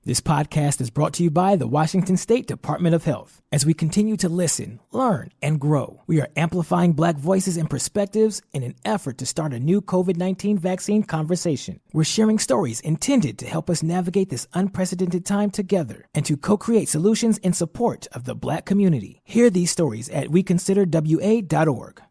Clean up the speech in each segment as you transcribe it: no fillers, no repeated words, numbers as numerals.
This podcast is brought to you by the Washington State Department of Health. As we continue to listen, learn, and grow, we are amplifying Black voices and perspectives in an effort to start a new COVID-19 vaccine conversation. We're sharing stories intended to help us navigate this unprecedented time together and to co-create solutions in support of the Black community. Hear these stories at weconsiderwa.org.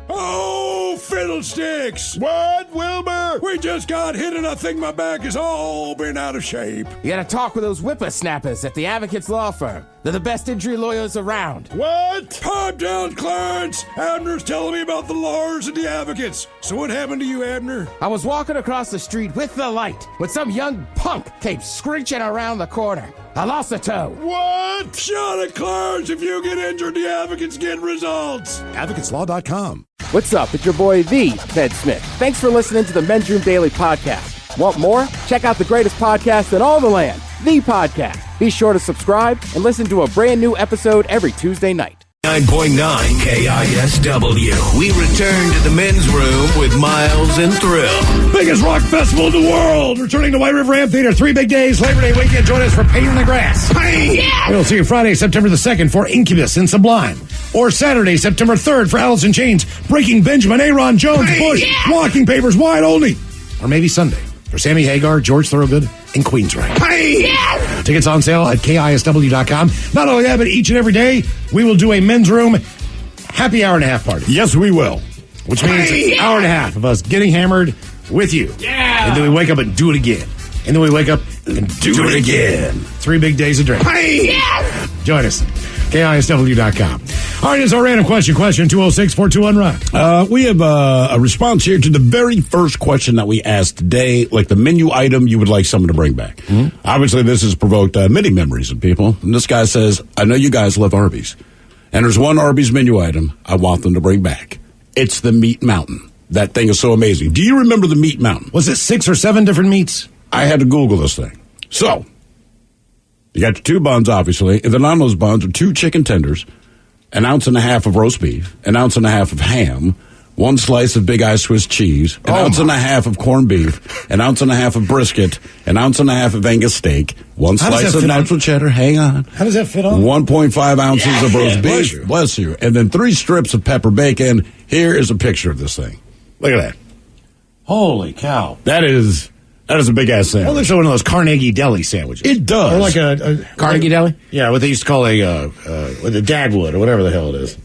Oh, fiddlesticks! What, Wilbur? We just got hit and I think my back is all been out of shape. You gotta talk with those whippersnappers at the Advocates Law Firm. They're the best injury lawyers around. What? Pipe down, Clarence! Abner's telling me about the lawyers and the advocates. So what happened to you, Abner? I was walking across the street with the light when some young punk came screeching around the corner. I lost a toe. What? Shut it, Clarence! If you get injured, the advocates get results. AdvocatesLaw.com. What's up? It's your boy, the Ted Smith. Thanks for listening to the Men's Room Daily Podcast. Want more? Check out the greatest podcast in all the land, The Podcast. Be sure to subscribe and listen to a brand new episode every Tuesday night. 9.9 KISW. We return to the men's room with Miles and Thrill. Biggest rock festival in the world. Returning to White River Amphitheater. 3 big days. Labor Day weekend. Join us for Pain in the Grass. Pain! Yeah! We'll see you Friday, September the 2nd for Incubus and Sublime. Or Saturday, September 3rd for Alice in Chains, Breaking Benjamin, Aaron Jones, Pain! Bush, yeah! Walking Papers, Wide Only. Or maybe Sunday for Sammy Hagar, George Thorogood, and Queensrÿche. Pain! Yeah! Tickets on sale at KISW.com. Not only that, but each and every day we will do a men's room happy hour and a half party. Yes, we will. Which means an hour and a half of us getting hammered with you. Yeah. And then we wake up and do it again. And then we wake up and do it again. 3 big days of drinking. Yeah. Join us. KISW.com. All right, it's our random question 206-421-ROCK. We have a response here to the very first question that we asked today, like the menu item you would like someone to bring back. Mm-hmm. Obviously, this has provoked many memories of people. And this guy says, I know you guys love Arby's. And there's one Arby's menu item I want them to bring back. It's the Meat Mountain. That thing is so amazing. Do you remember the Meat Mountain? Was it 6 or 7 different meats? I had to Google this thing. So, you got your 2 buns, obviously, and then on those buns are 2 chicken tenders, 1.5 ounces of roast beef, 1.5 ounces of ham, 1 slice of Big Eye Swiss cheese, 1.5 ounces of corned beef, 1.5 ounces of brisket, 1.5 ounces of Angus steak, 1 slice of natural cheddar. Hang on. How does that fit on? 1.5 ounces of roast beef. Bless you. And then 3 strips of pepper bacon. Here is a picture of this thing. Look at that. Holy cow. That is a big-ass sandwich. Well, it looks like one of those Carnegie Deli sandwiches. It does. Or like a Carnegie Deli? Yeah, what they used to call a Dagwood or whatever the hell it is.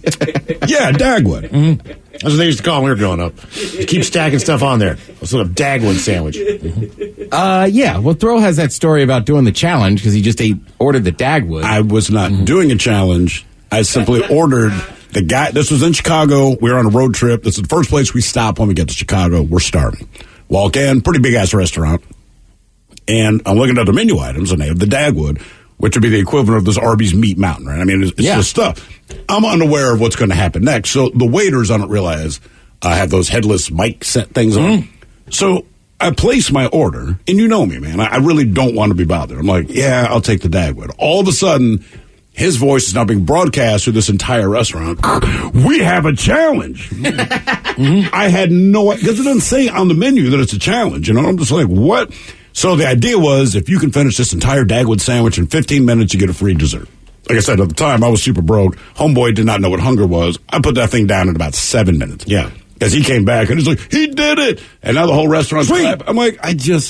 Yeah, Dagwood. Mm-hmm. That's what they used to call them when we were growing up. You keep stacking stuff on there. A sort of Dagwood sandwich. Mm-hmm. Yeah. Well, Thrill has that story about doing the challenge because he just ordered the Dagwood. I was not doing a challenge. I simply ordered the guy. This was in Chicago. We were on a road trip. This is the first place we stop when we get to Chicago. We're starving. Walk in, pretty big-ass restaurant, and I'm looking at the menu items, and they have the Dagwood, which would be the equivalent of this Arby's Meat Mountain, right? I mean, it's just stuff. I'm unaware of what's going to happen next, so the waiters, I don't realize, have those headless mic set things on. So I place my order, and you know me, man. I really don't want to be bothered. I'm like, yeah, I'll take the Dagwood. All of a sudden, his voice is now being broadcast through this entire restaurant. We have a challenge. I had no idea, because it doesn't say on the menu that it's a challenge. You know, I'm just like, what? So the idea was, if you can finish this entire Dagwood sandwich in 15 minutes, you get a free dessert. Like I said, at the time, I was super broke. Homeboy did not know what hunger was. I put that thing down in about 7 minutes. Yeah. Because he came back, and he's like, he did it! And now the whole restaurant's clapping. I'm like,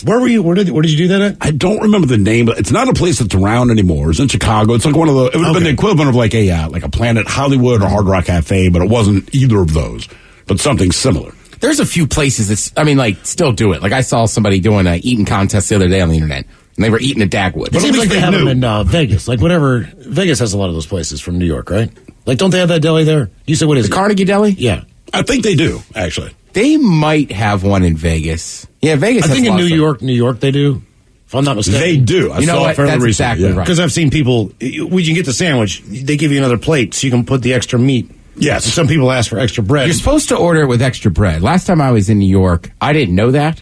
Where were you? Where did you do that at? I don't remember the name, but it's not a place that's around anymore. It's in Chicago. It's like one of the, it would have been the equivalent of like a Planet Hollywood or Hard Rock Cafe, but it wasn't either of those, but something similar. There's a few places that, still do it. Like, I saw somebody doing an eating contest the other day on the internet, and they were eating a Dagwood. It seems like they have them in Vegas. Like, whatever. Vegas has a lot of those places from New York, right? Like, don't they have that deli there? You said, what is it? The Carnegie Deli? Yeah. I think they do, actually. They might have one in Vegas. Yeah, Vegas has I think in New York they do. If I'm not mistaken. They do. You know what? That's exactly right. Because I've seen people, when you get the sandwich, they give you another plate so you can put the extra meat. Yes. And some people ask for extra bread. You're supposed to order it with extra bread. Last time I was in New York, I didn't know that.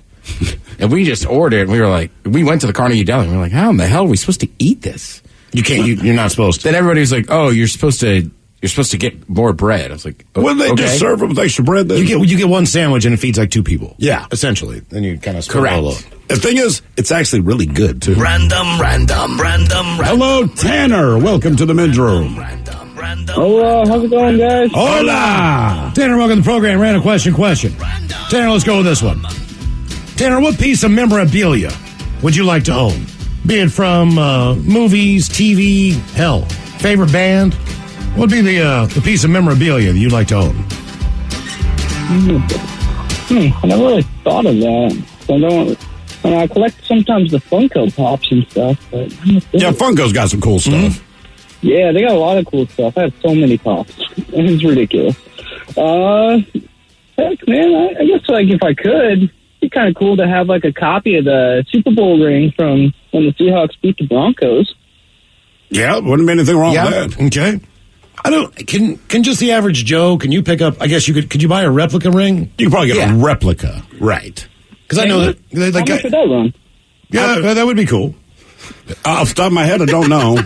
And we just ordered, and we were like, we went to the Carnegie Deli, and we were like, how in the hell are we supposed to eat this? You can't, you're not supposed to. Then everybody was like, oh, you're supposed to you're supposed to get more bread. I was like, Wouldn't they just serve it with extra bread then? You get one sandwich and it feeds like 2 people. Yeah. Essentially. Then you kind of Correct. The thing is, it's actually really good, too. Random. Hello, Tanner. Welcome to the men's room. Hello, how's it going, guys? Hola! Tanner, welcome to the program. Random question. Tanner, let's go with this one. Tanner, what piece of memorabilia would you like to own? Be it from movies, TV, hell, favorite band? What would be the piece of memorabilia that you'd like to own? I never really thought of that. I collect sometimes the Funko Pops and stuff. But Yeah, Funko's got some cool stuff. Yeah, they got a lot of cool stuff. I have so many Pops. It's ridiculous. Heck, man, I guess like if I could, it'd be kind of cool to have like a copy of the Super Bowl ring from when the Seahawks beat the Broncos. Yeah, wouldn't be anything wrong with that. Okay. I don't. Can just the average Joe? Can you pick up? I guess you could. Could you buy a replica ring? You can probably get a replica, right? Because I know that. How much would that run? Yeah, that would be cool. Off the top of my head, I don't know.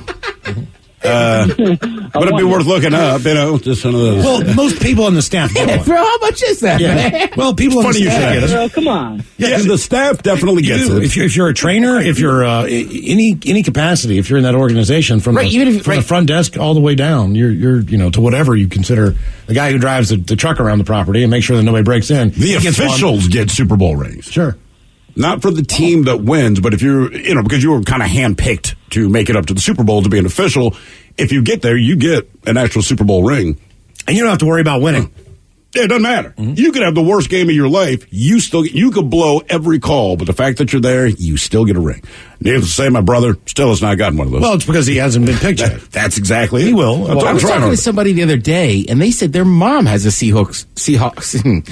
But it'd be worth looking up, just one of those. Well, most people on the staff get one. bro, how much is that, man? Well, people on the Funny you staff say get it. Well, come on. Yeah, the staff definitely gets it. If you're a trainer, if you're any capacity, if you're in that organization from the front desk all the way down, you're to whatever you consider the guy who drives the truck around the property and make sure that nobody breaks in. The officials get Super Bowl rings. Sure. Not for the team that wins, but if you're, because you were kind of handpicked to make it up to the Super Bowl to be an official, if you get there, you get an actual Super Bowl ring. And you don't have to worry about winning. It doesn't matter. Mm-hmm. You could have the worst game of your life. You could blow every call, but the fact that you're there, you still get a ring. Needless to say, my brother still has not gotten one of those. Well, it's because he hasn't been picked yet. That's exactly it. He will. Well, I was talking to somebody the other day, and they said their mom has a Seahawks ring.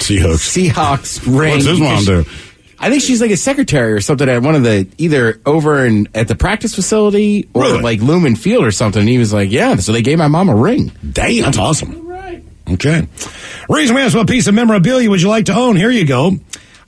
What's his mom do? I think she's like a secretary or something at one of the, either over at the practice facility or like Lumen Field or something. And he was like, yeah, so they gave my mom a ring. Damn. That's awesome. Right. Okay. Reason we asked what piece of memorabilia would you like to own? Here you go.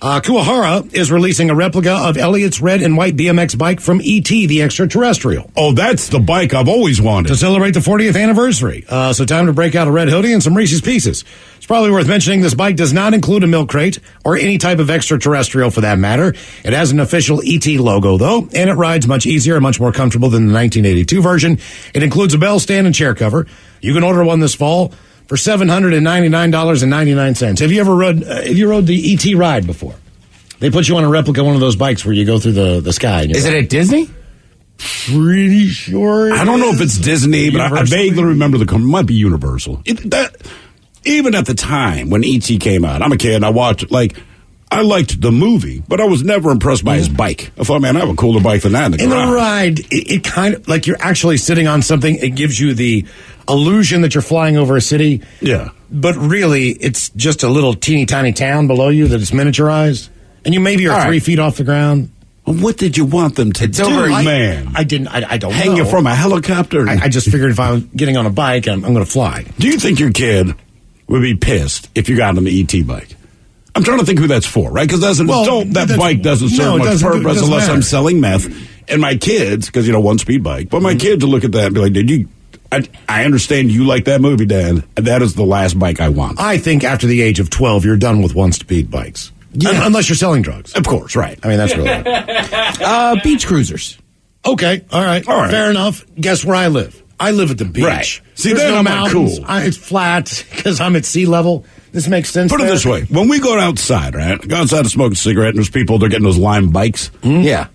Kuahara is releasing a replica of Elliot's red and white BMX bike from E.T. the Extraterrestrial. Oh, that's the bike I've always wanted. To celebrate the 40th anniversary. So time to break out a red hoodie and some Reese's Pieces. It's probably worth mentioning this bike does not include a milk crate or any type of extraterrestrial for that matter. It has an official E.T. logo, though, and it rides much easier and much more comfortable than the 1982 version. It includes a bell stand and chair cover. You can order one this fall for $799.99. Have you ever rode the E.T. ride before? They put you on a replica one of those bikes where you go through the sky. Is it at Disney? Pretty sure. I don't know if it's Disney, but I vaguely remember it might be Universal. Even at the time when E.T. came out, I'm a kid and I watched it. I liked the movie, but I was never impressed by his bike. I thought, man, I have a cooler bike than that in the garage. In the ride, it kind of, like you're actually sitting on something. It gives you the illusion that you're flying over a city. Yeah. But really, it's just a little teeny tiny town below you that is miniaturized. And you maybe are 3 feet off the ground. What did you want them to do, man? I don't know. Hang you from a helicopter? I just figured if I was getting on a bike, I'm going to fly. Do you think your kid would be pissed if you got on the E.T. bike? I'm trying to think who that's for, right? Because as an adult, that bike doesn't serve much purpose unless I'm selling meth. And my kids, because, one speed bike, but my kids will look at that and be like, I understand you like that movie, Dad. That is the last bike I want. I think after the age of 12, you're done with one-speed bikes. Yeah. Unless you're selling drugs. Of course, right. I mean, that's really it. Beach cruisers. Okay, all right. Fair enough. Guess where I live? I live at the beach. Right. See, there's then no I'm mountains. cool. It's flat because I'm at sea level. This makes sense. Put it this way. When we go outside, right? Go outside and smoke a cigarette, and there's people, they're getting those Lime bikes. Mm-hmm. Yeah.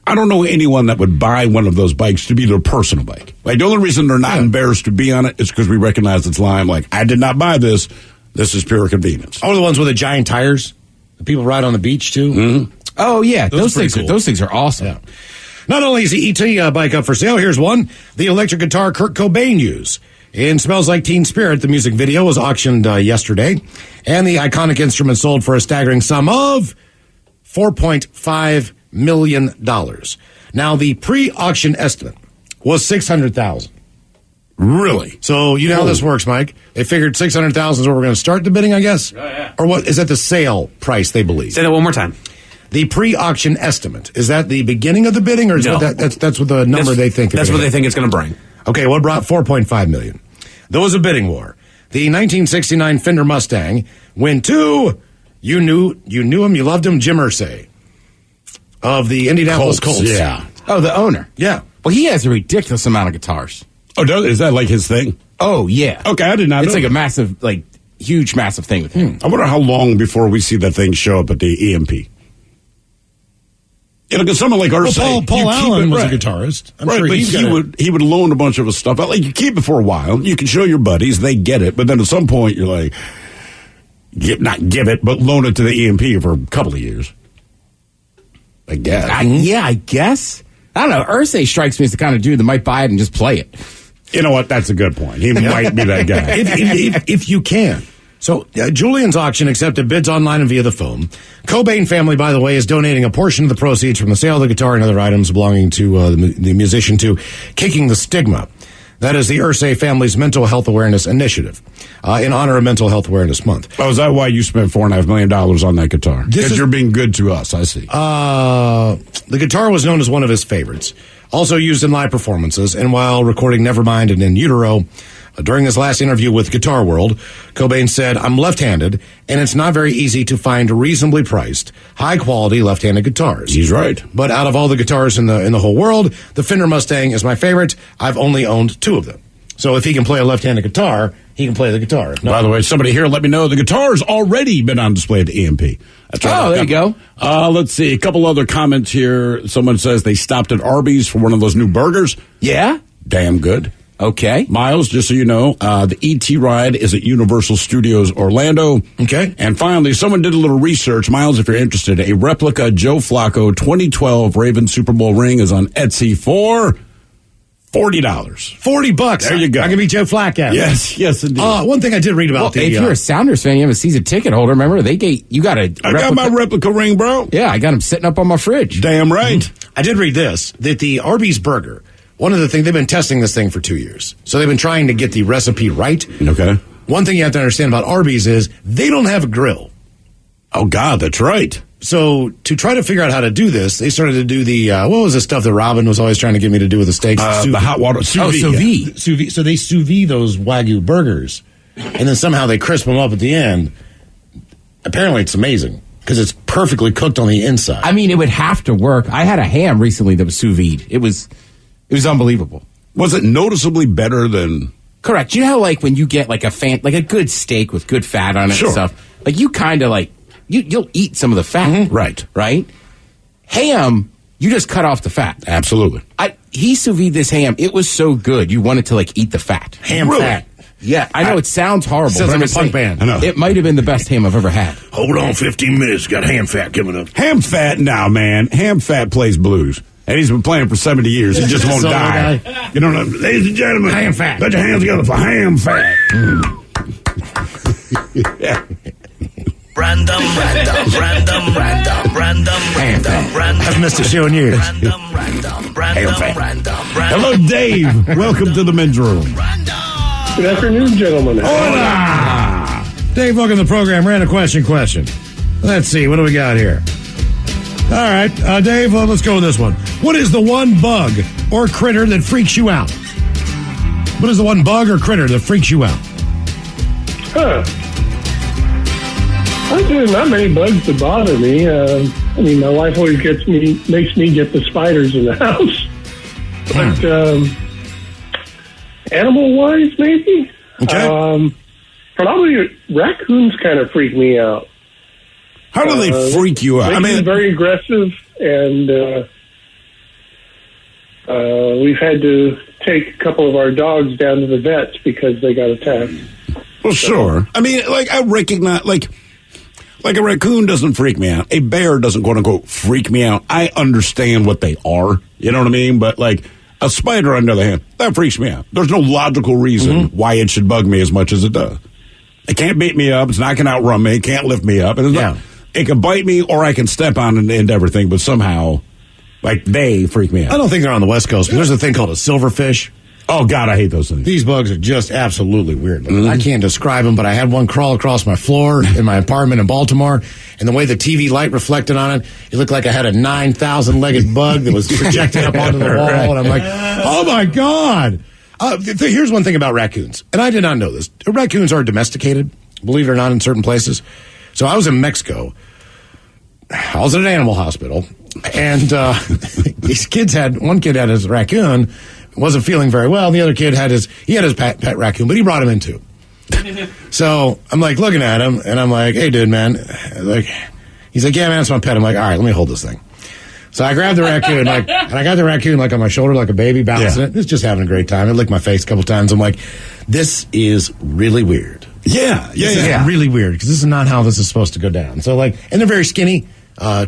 I don't know anyone that would buy one of those bikes to be their personal bike. Like, the only reason they're not embarrassed to be on it is because we recognize it's Lime. Like, I did not buy this. This is pure convenience. Oh, the ones with the giant tires? The people ride on the beach, too? Mm-hmm. Oh, yeah. Those things are awesome. Yeah. Not only is the E.T. Bike up for sale, here's one. The electric guitar Kurt Cobain used in Smells Like Teen Spirit. The music video was auctioned yesterday, and the iconic instrument sold for a staggering sum of $4.5 million. Now, the pre-auction estimate was $600,000. Really? So you know how this works, Mike. They figured $600,000 is where we're going to start the bidding, I guess? Oh, yeah. Or what is that the sale price they believe? Say that one more time. The pre-auction estimate, is that the beginning of the bidding, or is that's what the number they think? That's what they think it's going to bring. Okay, what brought $4.5 million? There was a bidding war. The 1969 Fender Mustang went to, you knew him, you loved him, Jim Irsay of the Indianapolis Colts. Yeah. Oh, the owner. Yeah. Well, he has a ridiculous amount of guitars. Oh, is that like his thing? Oh, yeah. Okay, I did not know. It's like that. a massive, like, huge, massive thing with him. I wonder how long before we see that thing show up at the EMP. You know, because someone like Irsay, Paul you keep Allen it, was right. a guitarist. I'm right, sure but he would loan a bunch of his stuff out. Like, you keep it for a while. You can show your buddies. They get it. But then at some point, you're like, not give it, but loan it to the EMP for a couple of years. I guess. Yeah, I guess. I don't know. Irsay strikes me as the kind of dude that might buy it and just play it. You know what? That's a good point. He might be that guy. if you can. So, Julian's auction accepted bids online and via the phone. Cobain family, by the way, is donating a portion of the proceeds from the sale of the guitar and other items belonging to the musician to Kicking the Stigma. That is the Irsay family's mental health awareness initiative in honor of Mental Health Awareness Month. Oh, is that why you spent $4.5 million on that guitar? Because you're being good to us, I see. The guitar was known as one of his favorites, also used in live performances, and while recording Nevermind and In Utero, during his last interview with Guitar World, Cobain said, "I'm left-handed, and it's not very easy to find reasonably priced, high-quality left-handed guitars." He's right. But out of all the guitars in the whole world, the Fender Mustang is my favorite. I've only owned 2 of them. So if he can play a left-handed guitar, he can play the guitar. By the way, somebody here let me know the guitar's already been on display at the EMP. That's right. Oh, there you go. Let's see. A couple other comments here. Someone says they stopped at Arby's for one of those new burgers. Yeah? Damn good. Okay. Miles, just so you know, the E.T. ride is at Universal Studios Orlando. Okay. And finally, someone did a little research. Miles, if you're interested, a replica Joe Flacco 2012 Ravens Super Bowl ring is on Etsy for $40. $40. There you go. I can be Joe Flacco. Yes, indeed. One thing I did read about If you're a Sounders fan, you have a season ticket holder, remember, you got a I got my replica ring, bro. Yeah, I got him sitting up on my fridge. Damn right. I did read this, that the Arby's burger, one of the things, they've been testing this thing for 2 years. So they've been trying to get the recipe right. Okay. One thing you have to understand about Arby's is they don't have a grill. Oh, God, that's right. So to try to figure out how to do this, they started to do the, what was the stuff that Robin was always trying to get me to do with the steaks? The hot water. Sous vide. Sous vide. So they sous vide those Wagyu burgers, and then somehow they crisp them up at the end. Apparently it's amazing, because it's perfectly cooked on the inside. I mean, it would have to work. I had a ham recently that was sous vide. It was unbelievable. Was it noticeably better than... Correct. You know how, like, when you get, like, a good steak with good fat on it Sure. and stuff, like, you kind of, like, you'll eat some of the fat. Right. Right? Ham, you just cut off the fat. Absolutely. He sous vide this ham. It was so good. You wanted to, like, eat the fat. Ham Really? fat. Yeah, I know it sounds horrible. Sounds but like I'm a just punk saying, band. I know. It might have been the best ham I've ever had. Hold on 15 minutes, got ham fat coming up. Ham fat now, man. Ham fat plays blues. And he's been playing for 70 years. He just won't So die. guy. You know, ladies and gentlemen, Ham fat. Put your hands together for ham fat. Random. I've missed a show in years. Hello, Dave. Welcome to the men's room. Good afternoon, gentlemen. Hola! Dave, welcome to the program. Random question. Let's see, what do we got here? All right, Dave, let's go with this one. What is the one bug or critter that freaks you out? What is the one bug or critter that freaks you out? There's not many bugs to bother me. I mean, my wife always makes me get the spiders in the house. But animal-wise, maybe. Okay. Probably raccoons kind of freak me out. How do they freak you out? They're very aggressive, and we've had to take a couple of our dogs down to the vets because they got attacked. Well, sure. I mean, like, I recognize, like a raccoon doesn't freak me out. A bear doesn't, quote unquote, freak me out. I understand what they are. You know what I mean? But, like, a spider, on the other hand, that freaks me out. There's no logical reason why it should bug me as much as it does. It can't beat me up. It's not going to outrun me. It can't lift me up. It can bite me, or I can step on it and everything, but somehow, like, they freak me out. I don't think they're on the West Coast, but there's a thing called a silverfish. Oh, God, I hate those things. These bugs are just absolutely weird. I can't describe them, but I had one crawl across my floor in my apartment in Baltimore, and the way the TV light reflected on it, it looked like I had a 9,000-legged bug that was projected up onto the wall, and I'm like, oh, my God. Here's one thing about raccoons, and I did not know this. Raccoons are domesticated, believe it or not, in certain places. So I was in Mexico. I was at an animal hospital, and these kids one kid had his raccoon, wasn't feeling very well. The other kid had his pet raccoon, but he brought him in too. So I'm like looking at him, and I'm like, "Hey, dude, man," he's like, "Yeah, man, it's my pet." I'm like, "All right, let me hold this thing." So I grabbed the raccoon, and I got the raccoon on my shoulder like a baby, bouncing it. It's just having a great time. It licked my face a couple times. I'm like, "This is really weird." Yeah. This is really weird because this is not how this is supposed to go down. So and they're very skinny.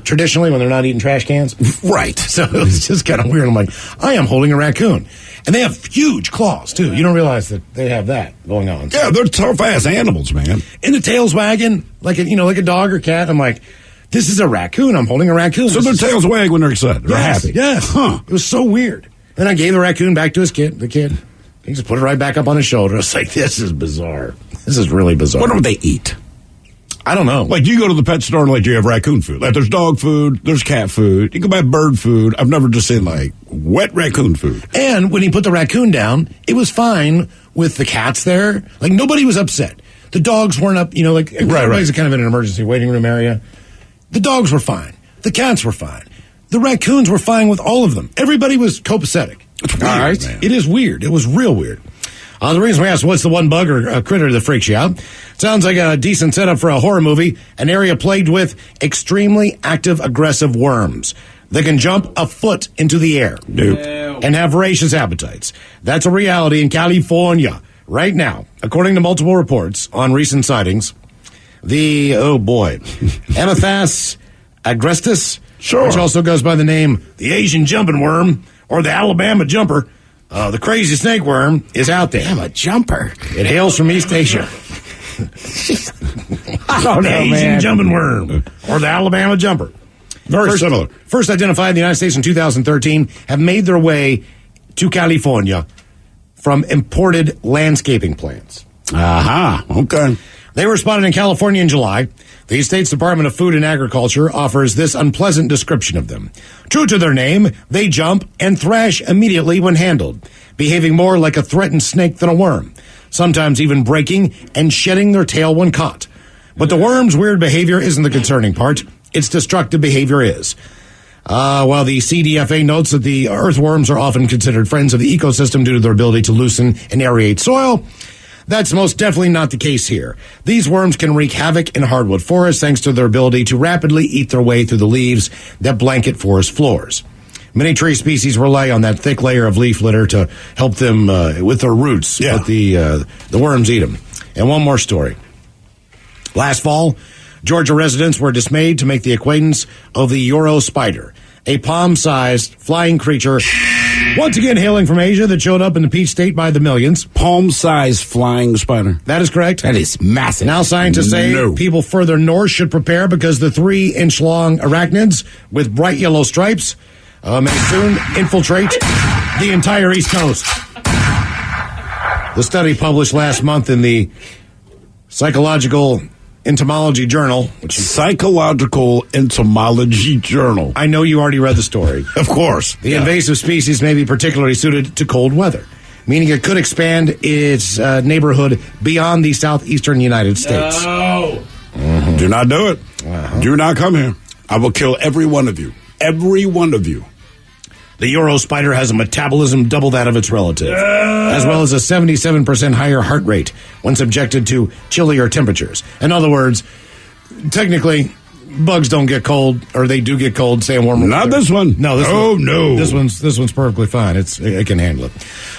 Traditionally, when they're not eating trash cans, right? So it was just kind of weird. I'm like, I am holding a raccoon, and they have huge claws too. You don't realize that they have that going on. Yeah, they're tough ass animals, man. And the tail's wagging like a dog or cat. I'm like, this is a raccoon. I'm holding a raccoon. So their tails wag when they're excited. They're happy. Yes. Huh. It was so weird. Then I gave the raccoon back to his kid. The kid, he just put it right back up on his shoulder. I was like, this is bizarre. This is really bizarre. What do they eat? I don't know. Like, you go to the pet store and, like, you have raccoon food. Like, there's dog food, there's cat food. You can buy bird food. I've never just seen, like, wet raccoon food. And when he put the raccoon down, it was fine with the cats there. Like, nobody was upset. The dogs weren't up, everybody's kind of in an emergency waiting room area. The dogs were fine. The cats were fine. The raccoons were fine with all of them. Everybody was copacetic. It's weird, all right? Man. It is weird. It was real weird. The reason we asked what's the one bug or critter that freaks you out, sounds like a decent setup for a horror movie, an area plagued with extremely active, aggressive worms that can jump a foot into the air and have voracious appetites. That's a reality in California right now, according to multiple reports on recent sightings. The, Amathas agrestis, which also goes by the name the Asian jumping worm or the Alabama jumper, the crazy snake worm, is out there. I'm a jumper. It hails from East Asia. I don't know, Asian man. jumping worm or the Alabama jumper. Very similar. First identified in the United States in 2013, have made their way to California from imported landscaping plants. Aha. Okay. They were spotted in California in July. The state's Department of Food and Agriculture offers this unpleasant description of them. True to their name, they jump and thrash immediately when handled, behaving more like a threatened snake than a worm, sometimes even breaking and shedding their tail when caught. But the worm's weird behavior isn't the concerning part. Its destructive behavior is. While the CDFA notes that the earthworms are often considered friends of the ecosystem due to their ability to loosen and aerate soil, that's most definitely not the case here. These worms can wreak havoc in hardwood forests thanks to their ability to rapidly eat their way through the leaves that blanket forest floors. Many tree species rely on that thick layer of leaf litter to help them with their roots, but the worms eat them. And one more story. Last fall, Georgia residents were dismayed to make the acquaintance of the Euro spider, a palm-sized flying creature, once again hailing from Asia, that showed up in the Peach State by the millions. Palm-sized flying spider. That is correct. That is massive. Now scientists say people further north should prepare because the 3-inch-long arachnids with bright yellow stripes may soon infiltrate the entire East Coast. The study published last month in the Psychological Entomology Journal. Psychological Entomology Journal. I know you already read the story. Of course. The invasive species may be particularly suited to cold weather, meaning it could expand its neighborhood beyond the southeastern United States. No. Mm-hmm. Do not do it. Do not come here. I will kill every one of you. Every one of you. The Euro spider has a metabolism double that of its relative, as well as a 77% higher heart rate when subjected to chillier temperatures. In other words, technically, bugs don't get cold, or they do get cold, say in warmer Not weather. this one. No, this one. No. This one's perfectly fine. It can handle it.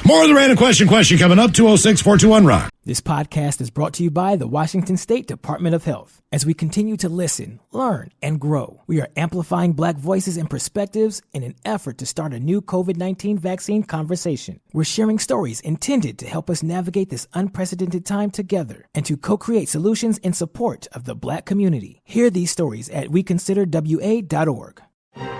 More of the random question coming up, 206-421-ROCK. This podcast is brought to you by the Washington State Department of Health. As we continue to listen, learn, and grow, we are amplifying Black voices and perspectives in an effort to start a new COVID-19 vaccine conversation. We're sharing stories intended to help us navigate this unprecedented time together and to co-create solutions in support of the Black community. Hear these stories at weconsiderwa.org.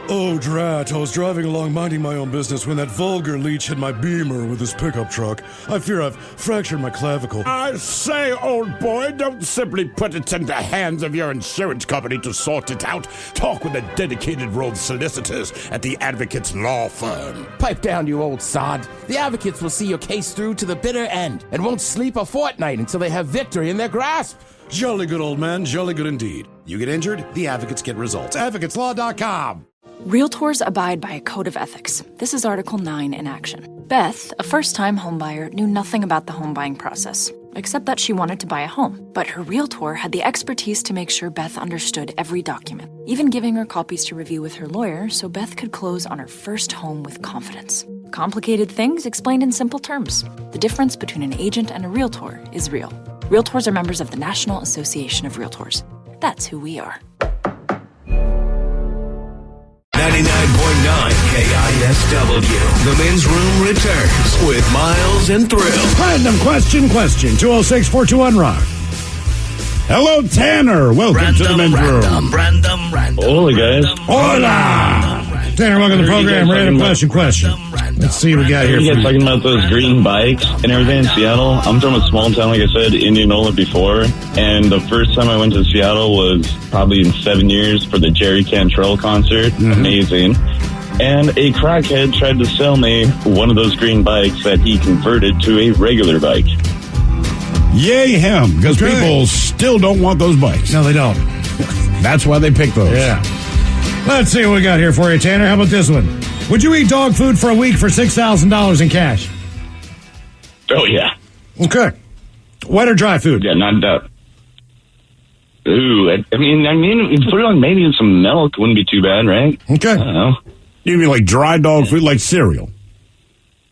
Oh, drat. I was driving along minding my own business when that vulgar leech hit my Beamer with his pickup truck. I fear I've fractured my clavicle. I say, old boy, don't simply put it in the hands of your insurance company to sort it out. Talk with the dedicated road solicitors at the Advocates Law Firm. Pipe down, you old sod. The Advocates will see your case through to the bitter end and won't sleep a fortnight until they have victory in their grasp. Jolly good, old man. Jolly good indeed. You get injured, the Advocates get results. AdvocatesLaw.com. Realtors abide by a code of ethics. This is Article 9 in action. Beth, a first-time homebuyer, knew nothing about the home buying process, except that she wanted to buy a home. But her realtor had the expertise to make sure Beth understood every document, even giving her copies to review with her lawyer so Beth could close on her first home with confidence. Complicated things explained in simple terms. The difference between an agent and a realtor is real. Realtors are members of the National Association of Realtors. That's who we are. 99.9 KISW. The Men's Room returns with Miles and Thrill. Random question. 206-421-ROCK. Hello, Tanner. Welcome to the Men's Room. Hola, guys. Hola. Tanner, welcome to the program. Random question. Let's see what we got here. You guys talking about those green bikes and everything in Seattle? I'm from a small town, like I said, Indianola before. And the first time I went to Seattle was probably in 7 years for the Jerry Cantrell concert. Mm-hmm. Amazing. And a crackhead tried to sell me one of those green bikes that he converted to a regular bike. Yay him, because people still don't want those bikes. No, they don't. That's why they pick those. Yeah. Let's see what we got here for you, Tanner. How about this one? Would you eat dog food for a week for $6,000 in cash? Oh, yeah. Okay. Wet or dry food? Yeah, not doubt. Ooh, I mean, put it on maybe some milk wouldn't be too bad, right? Okay. I don't know. You mean like dry dog food, like cereal?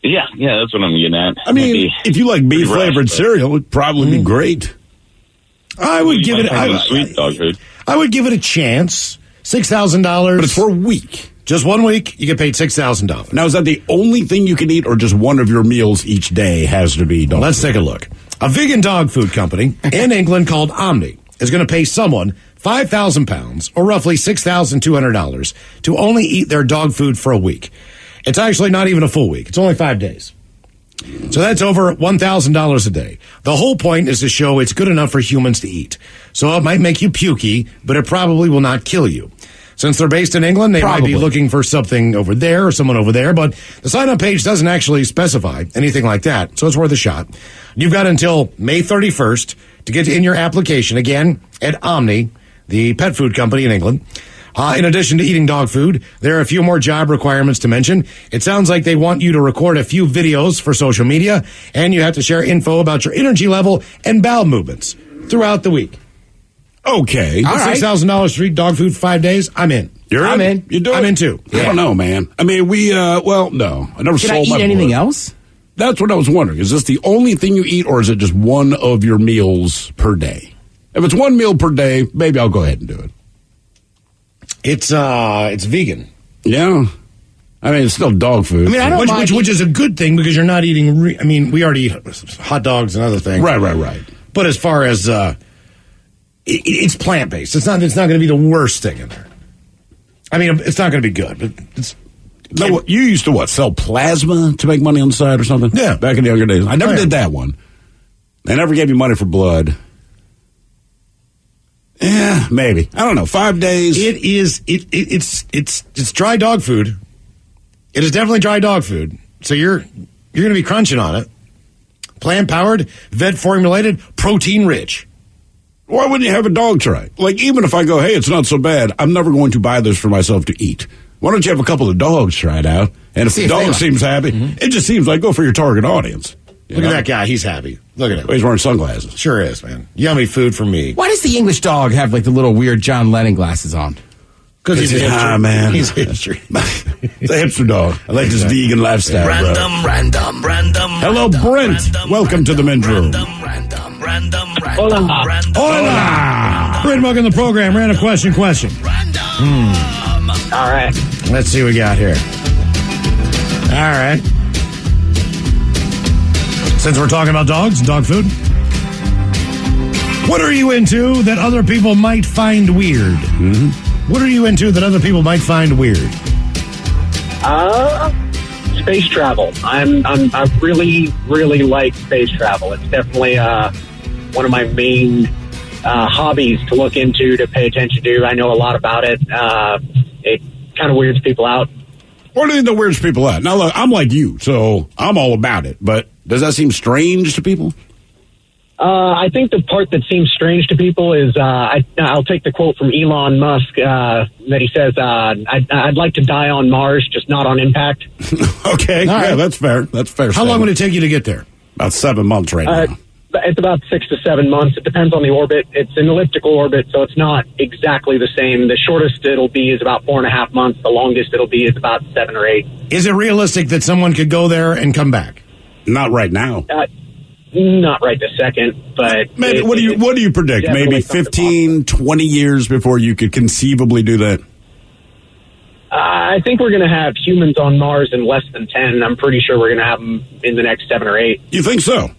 Yeah, that's what I'm getting at. I mean, if you like beef-flavored cereal, it would probably be great. I would give it sweet dog food. I would give it a chance. $6,000. But it's for a week. Just 1 week, you get paid $6,000. Now, is that the only thing you can eat, or just one of your meals each day has to be dog Let's food? take a look. A vegan dog food company in England called Omni is going to pay someone 5,000 pounds, or roughly $6,200, to only eat their dog food for a week. It's actually not even a full week. It's only 5 days. So that's over $1,000 a day. The whole point is to show it's good enough for humans to eat. So it might make you pukey, but it probably will not kill you. Since they're based in England, they might be looking for something over there or someone over there, but the sign-up page doesn't actually specify anything like that, so it's worth a shot. You've got until May 31st to get in your application, again, at Omni, the pet food company in England. In addition to eating dog food, there are a few more job requirements to mention. It sounds like they want you to record a few videos for social media, and you have to share info about your energy level and bowel movements throughout the week. Okay. All right. $6,000 to eat dog food for 5 days. I'm in. I'm in. You do it? I'm in too. I don't know, man. I mean, no. I never sold my Can I eat anything blood. else? That's what I was wondering. Is this the only thing you eat, or is it just one of your meals per day? If it's one meal per day, maybe I'll go ahead and do it. It's vegan. Yeah. I mean, it's still dog food. I mean, I don't which is a good thing because you're not eating. We already eat hot dogs and other things. Right. But as far as it's plant based. It's not going to be the worst thing in there. I mean, it's not going to be good, but it's. No, you used to sell plasma to make money on the side or something? Yeah. Back in the younger days. I never did that one. They never gave you money for blood. Yeah, maybe. I don't know. 5 days. It's dry dog food. It is definitely dry dog food. So you're going to be crunching on it. Plant powered, vet formulated, protein rich. Why wouldn't you have a dog try? Like, even if I go, hey, it's not so bad, I'm never going to buy this for myself to eat. Why don't you have a couple of dogs try it out? And if the dog seems happy, it just seems like go for your target audience. Look at that guy. He's happy. Look at him. He's wearing sunglasses. Sure is, man. Yummy food for me. Why does the English dog have like the little weird John Lennon glasses on? Because he's a hipster. Man. He's a hipster. It's a hipster dog. I like this vegan lifestyle, Random. Hello, Brent. Welcome to the Men's Room. Hola. Brent, welcome to the program. Random question. All right. Let's see what we got here. All right. Since we're talking about dogs, dog food, what are you into that other people might find weird? what are you into that other people might find weird? Space travel. I really, really like space travel. It's definitely one of my main hobbies to look into, to pay attention to. I know a lot about it. It kind of weirds people out. What do you think that weirds people out? Now, look, I'm like you, so I'm all about it. But does that seem strange to people? I think the part that seems strange to people is I'll take the quote from Elon Musk that he says, I'd like to die on Mars, just not on impact. Okay, all right. Yeah, that's fair. That's fair. How long would it take you to get there? About 7 months right now. It's about 6 to 7 months. It depends on the orbit. It's an elliptical orbit, so it's not exactly the same. The shortest it'll be is about 4.5 months. The longest it'll be is about 7 or 8. Is it realistic that someone could go there and come back? Not right now. Not right this second, but maybe. What do you predict? Maybe 15, 20 years before you could conceivably do that? I think we're going to have humans on Mars in less than 10. I'm pretty sure we're going to have them in the next 7 or 8. You think so?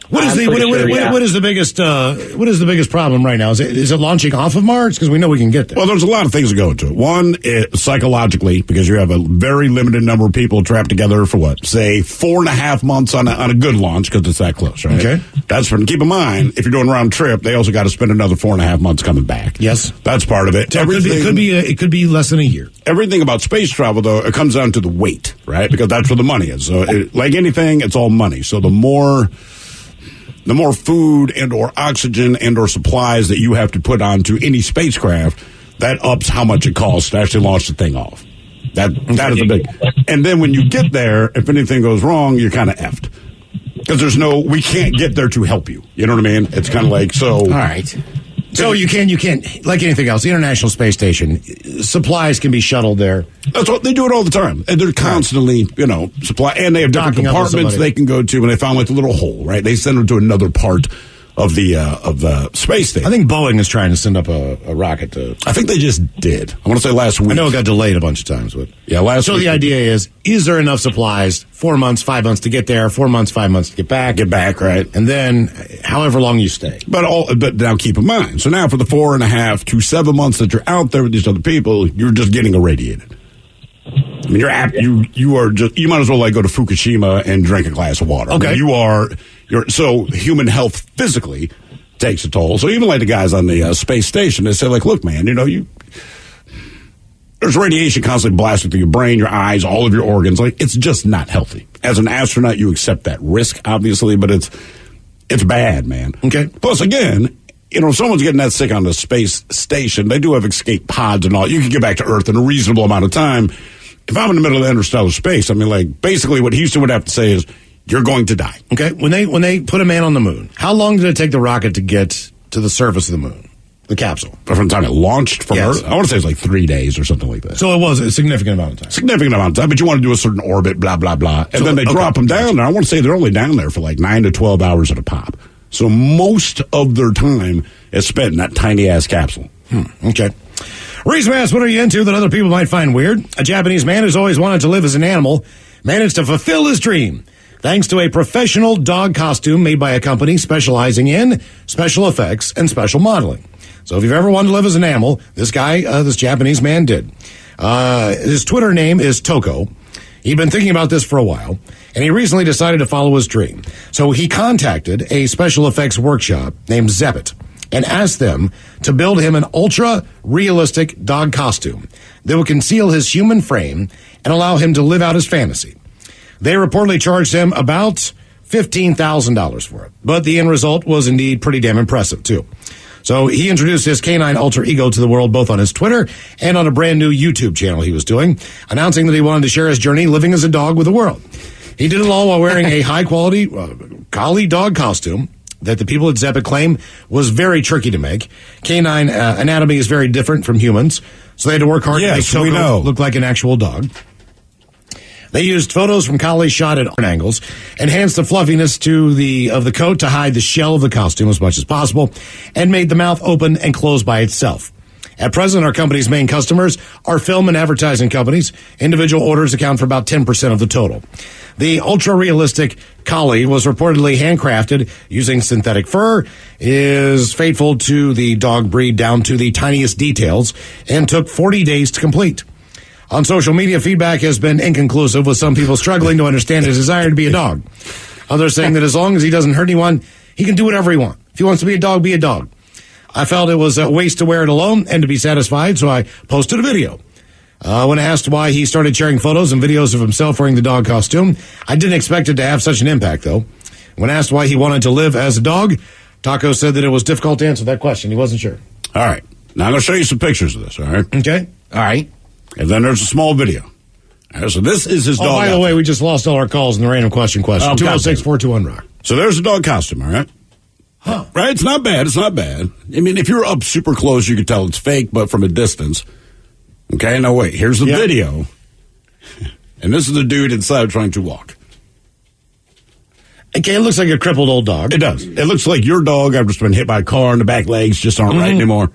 What is the biggest problem right now? Is it launching off of Mars? Because we know we can get there. Well, there's a lot of things that go into it. One, psychologically, because you have a very limited number of people trapped together for say 4.5 months on a good launch, because it's that close, right? Okay. That's for, keep in mind, if you're doing a round trip, they also got to spend another 4.5 months coming back. Yes, that's part of it. So it could be less than a year. Everything about space travel, though, it comes down to the weight, right? Because that's where the money is. So, like anything, it's all money. So the more food and or oxygen and or supplies that you have to put onto any spacecraft, that ups how much it costs to actually launch the thing off. That is a big. And then when you get there, if anything goes wrong, you're kind of effed. Because we can't get there to help you. You know what I mean? It's kind of like, so. All right. So you can't, like anything else, the International Space Station, supplies can be shuttled there. That's what they do it all the time. And they're constantly, supply, and they have different compartments they can go to, and they found like a little hole, right? They send them to another part of the space station. I think Boeing is trying to send up a rocket to. I think they just did. I want to say last week. I know it got delayed a bunch of times, but yeah, last week. So the idea is there enough supplies? 4 months, 5 months to get there. 4 months, 5 months to get back. Right? And then however long you stay. But now keep in mind. So now for the 4.5 to 7 months that you're out there with these other people, you're just getting irradiated. I mean, you might as well go to Fukushima and drink a glass of water. Okay. I mean, so human health physically takes a toll. So even like the guys on the space station, they say look, man, there's radiation constantly blasting through your brain, your eyes, all of your organs. It's just not healthy. As an astronaut, you accept that risk, obviously, but it's bad, man. Okay. Plus, again, if someone's getting that sick on the space station, they do have escape pods and all. You can get back to Earth in a reasonable amount of time. If I'm in the middle of interstellar space, I mean, basically what Houston would have to say is, you're going to die. Okay. When they put a man on the moon, how long did it take the rocket to get to the surface of the moon? The capsule. From the time it launched from Earth? I want to say it's 3 days or something like that. So it was a significant amount of time. But you want to do a certain orbit, blah, blah, blah. And then they drop them down there. I want to say they're only down there for 9 to 12 hours at a pop. So most of their time is spent in that tiny-ass capsule. Okay. Reese Mass, what are you into that other people might find weird? A Japanese man who's always wanted to live as an animal managed to fulfill his dream thanks to a professional dog costume made by a company specializing in special effects and special modeling. So if you've ever wanted to live as an animal, this Japanese man did. His Twitter name is Toko. He'd been thinking about this for a while, and he recently decided to follow his dream. So he contacted a special effects workshop named Zeppet and asked them to build him an ultra-realistic dog costume that would conceal his human frame and allow him to live out his fantasy. They reportedly charged him about $15,000 for it, but the end result was indeed pretty damn impressive, too. So he introduced his canine alter ego to the world both on his Twitter and on a brand new YouTube channel he was doing, announcing that he wanted to share his journey living as a dog with the world. He did it all while wearing a high-quality collie dog costume that the people at Zeppet claim was very tricky to make. Canine anatomy is very different from humans, so they had to work hard to make Toko look like an actual dog. They used photos from collies shot at angles, enhanced the fluffiness of the coat to hide the shell of the costume as much as possible, and made the mouth open and close by itself. At present, our company's main customers are film and advertising companies. Individual orders account for about 10% of the total. The ultra-realistic collie was reportedly handcrafted using synthetic fur, is faithful to the dog breed down to the tiniest details, and took 40 days to complete. On social media, feedback has been inconclusive, with some people struggling to understand his desire to be a dog. Others saying that as long as he doesn't hurt anyone, he can do whatever he wants. If he wants to be a dog, be a dog. I felt it was a waste to wear it alone and to be satisfied, so I posted a video. When asked why he started sharing photos and videos of himself wearing the dog costume, I didn't expect it to have such an impact, though. When asked why he wanted to live as a dog, Taco said that it was difficult to answer that question. He wasn't sure. All right. Now I'm going to show you some pictures of this, all right? Okay. All right. And then there's a small video. All right, so this is his dog. Oh, by the way, we just lost all our calls in the random question. 206-421-ROCK. So there's a dog costume, all right? Huh. Right? It's not bad. It's not bad. I mean, if you're up super close, you can tell it's fake, but from a distance. Okay, now wait. Here's the video. And this is the dude inside trying to walk. Okay, it looks like a crippled old dog. It does. It looks like your dog after it's been hit by a car and the back legs just aren't right anymore.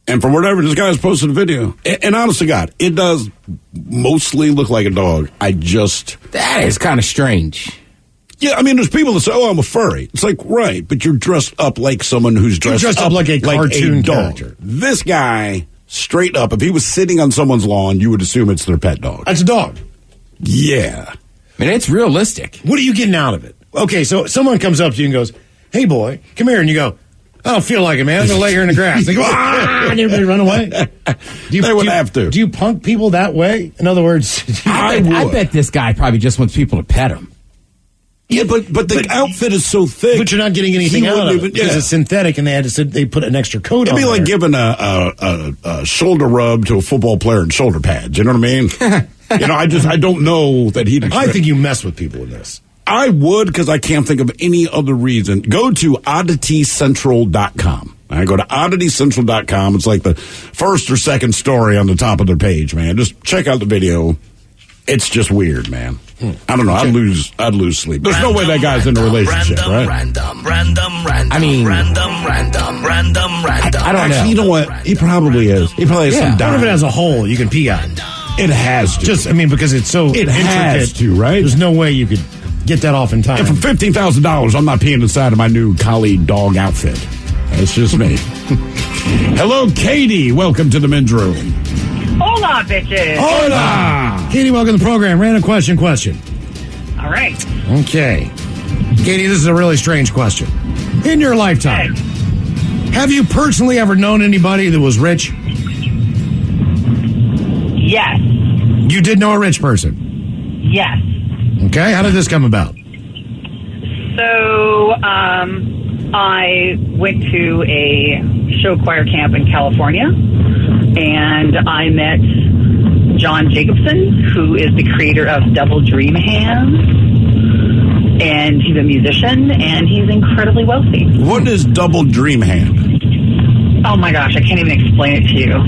And for whatever, this guy's posted a video. And honest to God, it does mostly look like a dog. That is kind of strange. Yeah, I mean, there's people that say, "Oh, I'm a furry." It's like, right, but you're dressed up like someone who's dressed up like a cartoon dog. character. This guy, straight up, if he was sitting on someone's lawn, you would assume it's their pet dog. That's a dog. Yeah. I mean, it's realistic. What are you getting out of it? Okay, so someone comes up to you and goes, "Hey, boy, come here," and you go, "I don't feel like it, man. I'm going to lay here in the grass." They go, "Ah!" and everybody run away. They would have to. Do you punk people that way? In other words, I bet this guy probably just wants people to pet him. Yeah, but the outfit is so thick. But you're not getting anything out of it because it's synthetic, and they put an extra coat on it. It'd be like giving a shoulder rub to a football player in shoulder pads. You know what I mean? I don't know that he'd. I think you mess with people with this. I would, because I can't think of any other reason. Go to odditycentral.com. I go to odditycentral.com. It's like the first or second story on the top of their page, man. Just check out the video. It's just weird, man. I don't know. I'd lose sleep. There's no way that guy's in a relationship, right? I mean, I don't know. You know what? He probably is. He probably has some What if it has a hole you can pee on? It has to. Because it's so It has intricate, to, right? There's no way you could get that off in time. And for $15,000, I'm not peeing inside of my new collie dog outfit. That's just me. Hello, Katie. Welcome to the men's room. Hola, bitches. Hola. Katie, welcome to the program. Random question. All right. Okay. Katie, this is a really strange question. In your lifetime, have you personally ever known anybody that was rich? Yes. You did know a rich person? Yes. Okay. How did this come about? So, I went to a show choir camp in California, and I met John Jacobson, who is the creator of Double Dream Hands, and he's a musician, and he's incredibly wealthy. What is Double Dream Hand? Oh my gosh, I can't even explain it to you.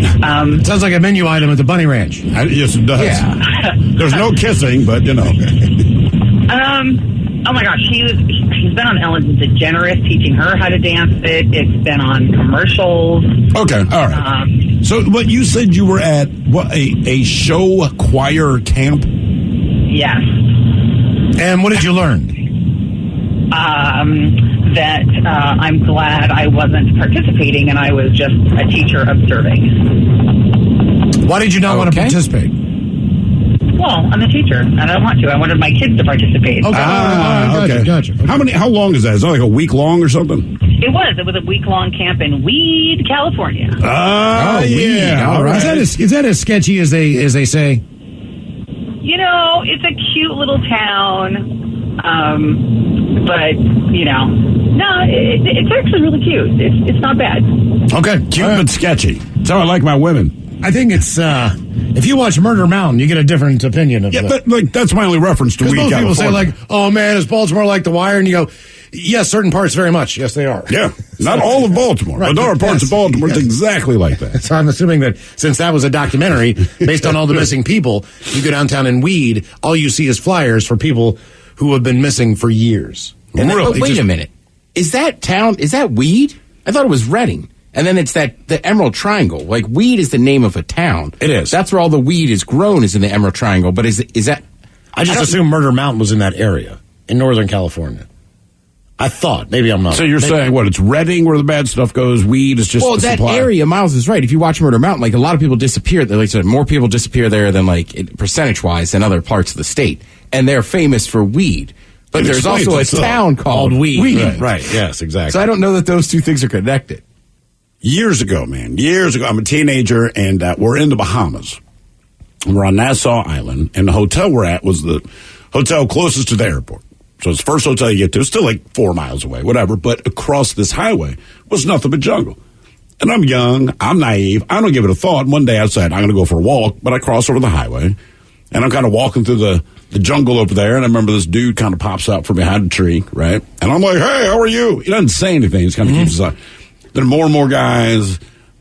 It sounds like a menu item at the Bunny Ranch. Yes, it does. Yeah. There's no kissing, but you know. Oh my gosh, he's been on Ellen DeGeneres teaching her how to dance it. It's been on commercials. Okay, all right. So, what you said you were at a show choir camp? Yes. And what did you learn? That I'm glad I wasn't participating and I was just a teacher observing. Why did you not want to participate? Well, I'm a teacher, and I don't want to. I wanted my kids to participate. Okay. Gotcha. How long is that? Is that like a week long or something? It was a week-long camp in Weed, California. Yeah. All right. Is that as sketchy as they say? You know, it's a cute little town. But, you know, no, it's actually really cute. It's not bad. Okay. Cute but sketchy. That's how I like my women. I think it's, if you watch Murder Mountain, you get a different opinion of it. Yeah, that's my only reference to Weed, most California. people say, like, oh, man, is Baltimore like The Wire? And you go, yes, certain parts very much. Yes, they are. Yeah. Not all of Baltimore. Right, but there are parts of Baltimore that's exactly like that. So I'm assuming that since that was a documentary based on all the missing people, you go downtown and Weed, all you see is flyers for people who have been missing for years. And wait a minute. Is that Weed? I thought it was Reading. And then it's the Emerald Triangle. Like, Weed is the name of a town. It is. That's where all the weed is grown, is in the Emerald Triangle. But is that... I just assumed Murder Mountain was in that area, in Northern California. I thought. Maybe I'm not. So you're saying, what, it's Redding where the bad stuff goes, weed is just well, the that supply? area, Miles is right. If you watch Murder Mountain, like, a lot of people disappear. Like I said, more people disappear there than, like, percentage-wise than other parts of the state. And they're famous for weed. But there's also a town called Weed. Right, yes, exactly. So I don't know that those two things are connected. Years ago, I'm a teenager, and we're in the Bahamas. We're on Nassau Island, and the hotel we're at was the hotel closest to the airport. So it's the first hotel you get to. It's still like 4 miles away, whatever. But across this highway was nothing but jungle. And I'm young. I'm naive. I don't give it a thought. One day I said, I'm going to go for a walk. But I cross over the highway. And I'm kind of walking through the jungle over there. And I remember this dude kind of pops out from behind a tree, right? And I'm like, hey, how are you? He doesn't say anything. He just kind of keeps his eye. Then more and more guys.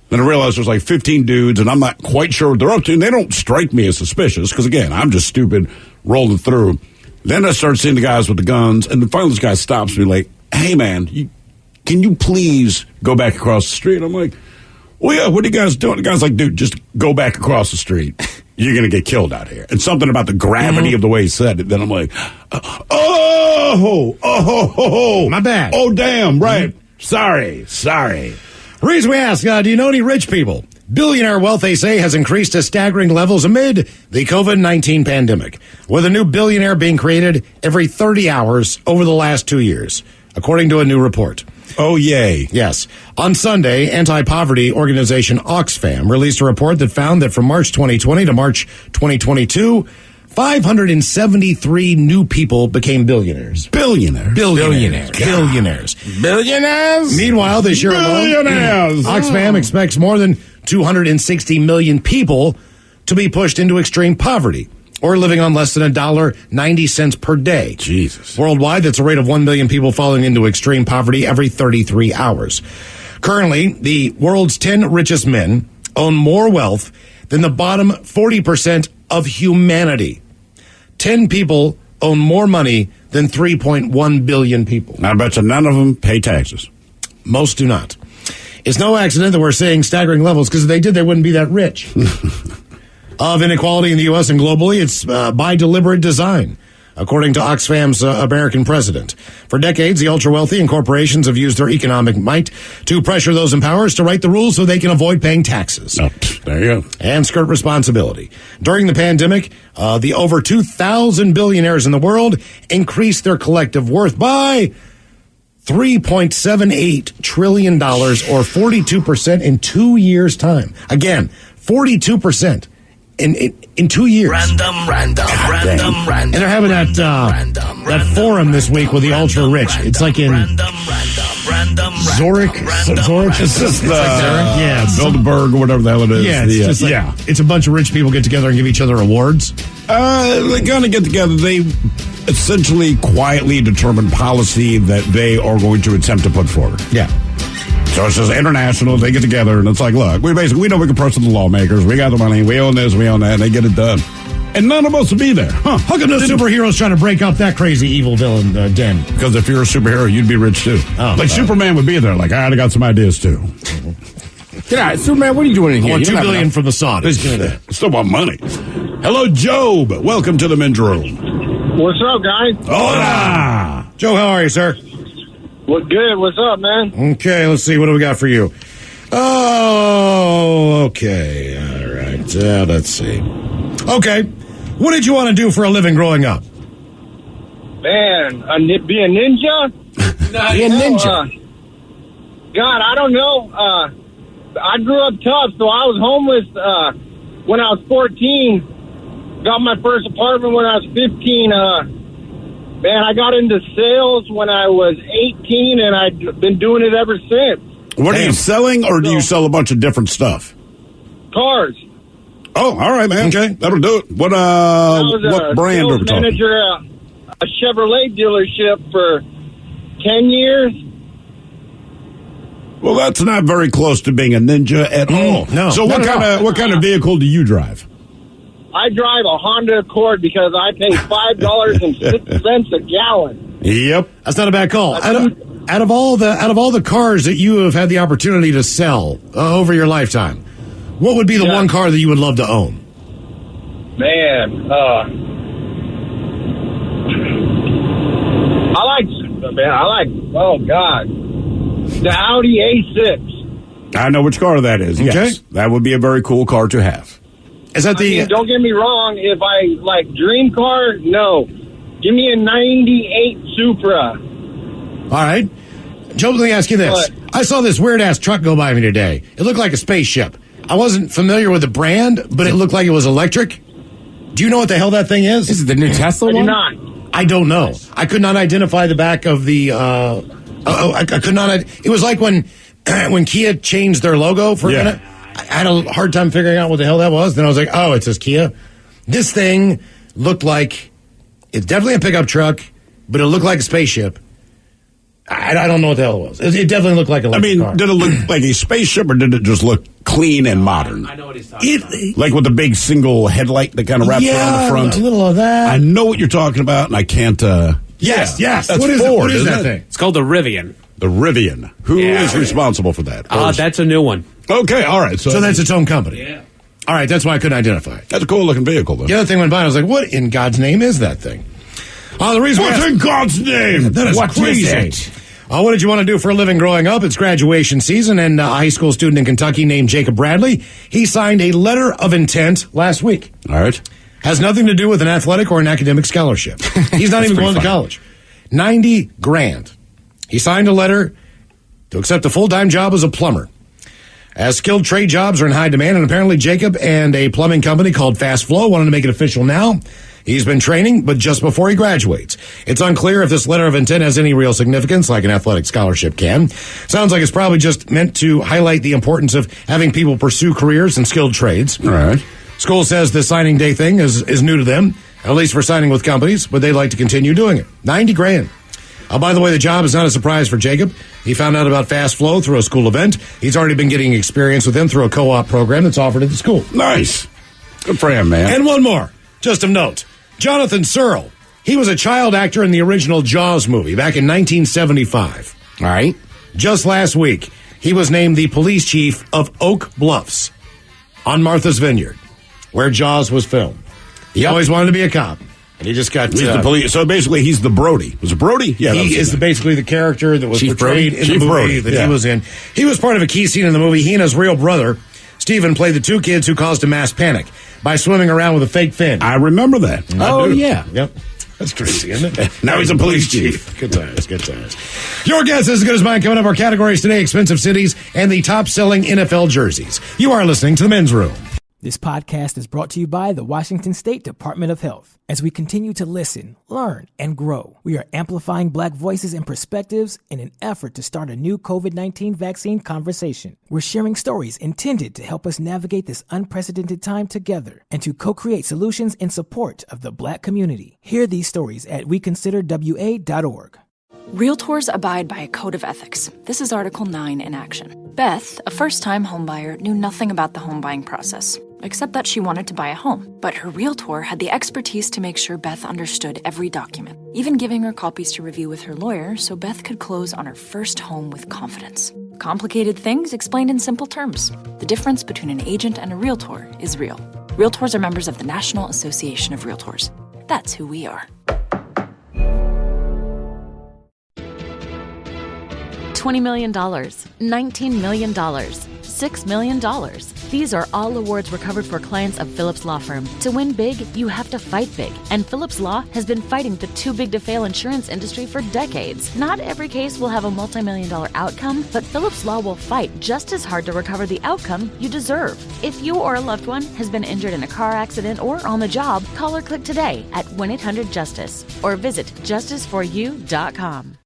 Then I realized there's like 15 dudes. And I'm not quite sure what they're up to. And they don't strike me as suspicious. Because, again, I'm just stupid rolling through. Then I start seeing the guys with the guns, and then finally this guy stops me like, hey, man, can you please go back across the street? I'm like, well, yeah, what are you guys doing? The guy's like, dude, just go back across the street. You're going to get killed out here. And something about the gravity of the way he said it. Then I'm like, my bad. Oh, damn, right. Sorry. Reason we ask, do you know any rich people? Billionaire wealth, they say, has increased to staggering levels amid the COVID-19 pandemic, with a new billionaire being created every 30 hours over the last 2 years, according to a new report. Oh, yay. Yes. On Sunday, anti-poverty organization Oxfam released a report that found that from March 2020 to March 2022, 573 new people became billionaires. Billionaires. Meanwhile, this year alone, Oxfam expects more than 260 million people to be pushed into extreme poverty or living on less than $1.90 per day. Jesus. Worldwide, that's a rate of 1 million people falling into extreme poverty every 33 hours. Currently, the world's 10 richest men own more wealth than the bottom 40% of humanity. 10 people own more money than 3.1 billion people. I bet you none of them pay taxes. Most do not. It's no accident that we're seeing staggering levels, because if they did, they wouldn't be that rich. Of inequality in the U.S. and globally, it's by deliberate design, according to Oxfam's American president. For decades, the ultra-wealthy and corporations have used their economic might to pressure those in power to write the rules so they can avoid paying taxes. Oh, there you go. And skirt responsibility. During the pandemic, the over 2,000 billionaires in the world increased their collective worth by $3.78 trillion, or 42% in 2 years' time. Again, 42%. In 2 years. Random. And they're having that forum this week with the ultra rich. It's like in Zurich. It's just Bilderberg or whatever the hell it is. Yeah, it's a bunch of rich people get together and give each other awards. They're going to get together. They essentially quietly determine policy that they are going to attempt to put forward. Yeah. So it's just international. They get together, and it's like, look, we know we can pressure the lawmakers. We got the money. We own this. We own that. And they get it done. And none of us will be there. Huh. How come no superheroes trying to break up that crazy evil villain den? Because if you're a superhero, you'd be rich, too. Superman would be there. Like, I got some ideas, too. Get out. Superman, what are you doing in here? I want $2 billion from the Saudis. Still want money. Hello, Job. Welcome to the men's room. What's up, guys? Hola. Joe, how are you, sir? What good? What's up, man? Okay, let's see. What do we got for you? Oh, okay. All right. Let's see. Okay. What did you want to do for a living growing up? Man, be a ninja? Be a ninja. God, I don't know. I grew up tough, so I was homeless when I was 14. Got my first apartment when I was 15. Man, I got into sales when I was 18, and I've been doing it ever since. What are you selling, or do you sell a bunch of different stuff? Cars. Oh, all right, man. Okay, that'll do it. What brand are we talking? Manager at a Chevrolet dealership for 10 years. Well, that's not very close to being a ninja at all. No. So what kind of vehicle do you drive? I drive a Honda Accord because I pay $5.06 a gallon. Yep. That's not a bad call. Out of all the cars that you have had the opportunity to sell over your lifetime, what would be the one car that you would love to own? Man, oh God, the Audi A6. I know which car that is. Okay. Yes, that would be a very cool car to have. Is that the? Don't get me wrong. If I like dream car, no. Give me a '98 Supra. All right, Joe. Let me ask you this: What? I saw this weird ass truck go by me today. It looked like a spaceship. I wasn't familiar with the brand, but it looked like it was electric. Do you know what the hell that thing is? Is it the new Tesla one? I do not. I don't know. I could not identify the back of the. I could not. It was like when Kia changed their logo for a minute. I had a hard time figuring out what the hell that was. Then I was like, oh, it says Kia. This thing looked like it's definitely a pickup truck, but it looked like a spaceship. I don't know what the hell it was. It definitely looked like a car. Did it look like a spaceship or did it just look clean and modern? I know what he's talking about. Like with the big single headlight that kind of wraps around the front? A little of that. I know what you're talking about, and I can't... Yes. That's What is Ford, that isn't it? thing? It's called the Rivian. The Rivian. Who is responsible for that? That's a new one. Okay, all right. So that's its own company. Yeah. All right, that's why I couldn't identify it. That's a cool-looking vehicle, though. The other thing went by, and I was like, what in God's name is that thing? The reason What in God's name? That is What crazy. is it? What did you want to do for a living growing up? It's graduation season, and a high school student in Kentucky named Jacob Bradley, he signed a letter of intent last week. All right. Has nothing to do with an athletic or an academic scholarship. He's not even going to college. $90,000. He signed a letter to accept a full-time job as a plumber. As skilled trade jobs are in high demand, and apparently Jacob and a plumbing company called Fast Flow wanted to make it official now. He's been training, but just before he graduates. It's unclear if this letter of intent has any real significance, like an athletic scholarship can. Sounds like it's probably just meant to highlight the importance of having people pursue careers in skilled trades. All right. School says the signing day thing is new to them, at least for signing with companies, but they'd like to continue doing it. $90,000. By the way, the job is not a surprise for Jacob. He found out about Fast Flow through a school event. He's already been getting experience with them through a co-op program that's offered at the school. Nice. Good for him, man. And one more, just of note. Jonathan Searle. He was a child actor in the original Jaws movie back in 1975. All right. Just last week, he was named the police chief of Oak Bluffs on Martha's Vineyard, where Jaws was filmed. He always wanted to be a cop. And he just got... He's the police. So basically, he's the Brody. Was it Brody? Yeah. He is basically the character that was Chief portrayed Brody? in Chief the movie Brody, that yeah. he was in. He was part of a key scene in the movie. He and his real brother, Stephen, played the two kids who caused a mass panic by swimming around with a fake fin. I remember that. Oh, I do. yeah. Yep. That's crazy, isn't it? Now he's a police chief. Good times, good times. Your guess is as good as mine. Coming up, our categories today, expensive cities and the top-selling NFL jerseys. You are listening to The Men's Room. This podcast is brought to you by the Washington State Department of Health. As we continue to listen, learn, and grow, we are amplifying Black voices and perspectives in an effort to start a new COVID-19 vaccine conversation. We're sharing stories intended to help us navigate this unprecedented time together and to co-create solutions in support of the Black community. Hear these stories at weconsiderwa.org. Realtors abide by a code of ethics. This is Article 9 in action. Beth, a first-time homebuyer, knew nothing about the home buying process, except that she wanted to buy a home. But her realtor had the expertise to make sure Beth understood every document, even giving her copies to review with her lawyer so Beth could close on her first home with confidence. Complicated things explained in simple terms. The difference between an agent and a realtor is real. Realtors are members of the National Association of Realtors. That's who we are. $20 million, $19 million, $6 million. These are all awards recovered for clients of Phillips Law Firm. To win big, you have to fight big. And Phillips Law has been fighting the too-big-to-fail insurance industry for decades. Not every case will have a multi-million-dollar outcome, but Phillips Law will fight just as hard to recover the outcome you deserve. If you or a loved one has been injured in a car accident or on the job, call or click today at 1-800-JUSTICE or visit justiceforyou.com.